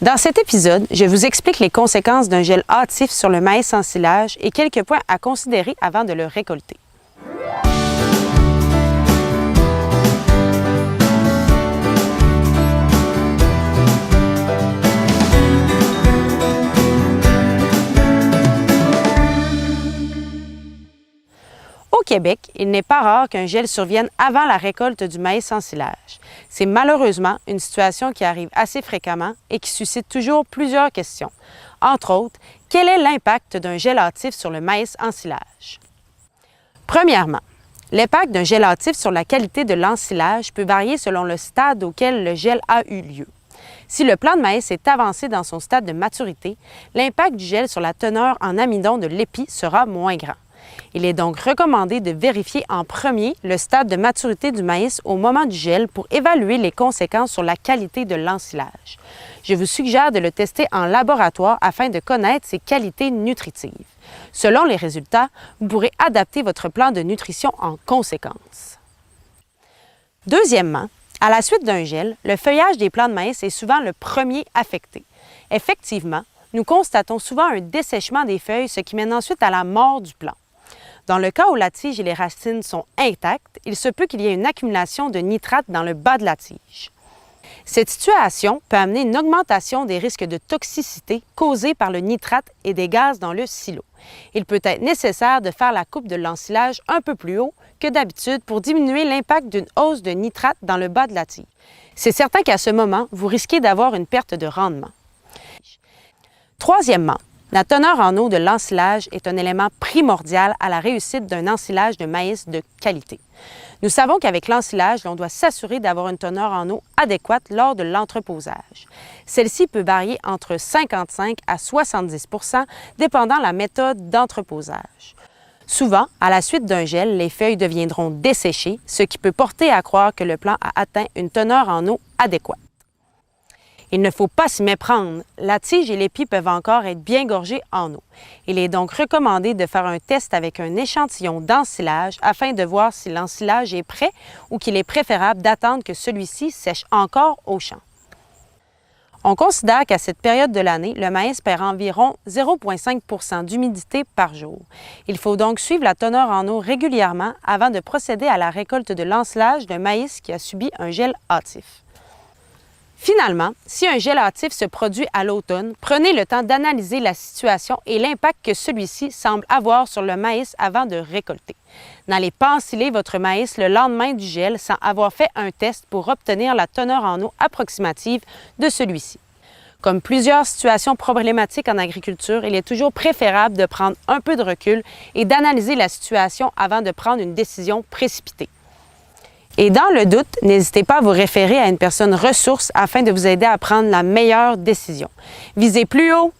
Dans cet épisode, je vous explique les conséquences d'un gel hâtif sur le maïs en silage et quelques points à considérer avant de le récolter. Au Québec, il n'est pas rare qu'un gel survienne avant la récolte du maïs en silage. C'est malheureusement une situation qui arrive assez fréquemment et qui suscite toujours plusieurs questions. Entre autres, quel est l'impact d'un gel hâtif sur le maïs en silage? Premièrement, l'impact d'un gel hâtif sur la qualité de l'ensilage peut varier selon le stade auquel le gel a eu lieu. Si le plant de maïs est avancé dans son stade de maturité, l'impact du gel sur la teneur en amidon de l'épi sera moins grand. Il est donc recommandé de vérifier en premier le stade de maturité du maïs au moment du gel pour évaluer les conséquences sur la qualité de l'ensilage. Je vous suggère de le tester en laboratoire afin de connaître ses qualités nutritives. Selon les résultats, vous pourrez adapter votre plan de nutrition en conséquence. Deuxièmement, à la suite d'un gel, le feuillage des plants de maïs est souvent le premier affecté. Effectivement, nous constatons souvent un dessèchement des feuilles, ce qui mène ensuite à la mort du plant. Dans le cas où la tige et les racines sont intactes, il se peut qu'il y ait une accumulation de nitrate dans le bas de la tige. Cette situation peut amener une augmentation des risques de toxicité causés par le nitrate et des gaz dans le silo. Il peut être nécessaire de faire la coupe de l'ensilage un peu plus haut que d'habitude pour diminuer l'impact d'une hausse de nitrate dans le bas de la tige. C'est certain qu'à ce moment, vous risquez d'avoir une perte de rendement. Troisièmement, la teneur en eau de l'ensilage est un élément primordial à la réussite d'un ensilage de maïs de qualité. Nous savons qu'avec l'ensilage, l'on doit s'assurer d'avoir une teneur en eau adéquate lors de l'entreposage. Celle-ci peut varier entre 55 à 70 % dépendant la méthode d'entreposage. Souvent, à la suite d'un gel, les feuilles deviendront desséchées, ce qui peut porter à croire que le plant a atteint une teneur en eau adéquate. Il ne faut pas s'y méprendre. La tige et l'épi peuvent encore être bien gorgés en eau. Il est donc recommandé de faire un test avec un échantillon d'ensilage afin de voir si l'ensilage est prêt ou qu'il est préférable d'attendre que celui-ci sèche encore au champ. On considère qu'à cette période de l'année, le maïs perd environ 0,5 % d'humidité par jour. Il faut donc suivre la teneur en eau régulièrement avant de procéder à la récolte de l'ensilage d'un maïs qui a subi un gel hâtif. Finalement, si un gel hâtif se produit à l'automne, prenez le temps d'analyser la situation et l'impact que celui-ci semble avoir sur le maïs avant de récolter. N'allez pas ensiler votre maïs le lendemain du gel sans avoir fait un test pour obtenir la teneur en eau approximative de celui-ci. Comme plusieurs situations problématiques en agriculture, il est toujours préférable de prendre un peu de recul et d'analyser la situation avant de prendre une décision précipitée. Et dans le doute, n'hésitez pas à vous référer à une personne ressource afin de vous aider à prendre la meilleure décision. Visez plus haut,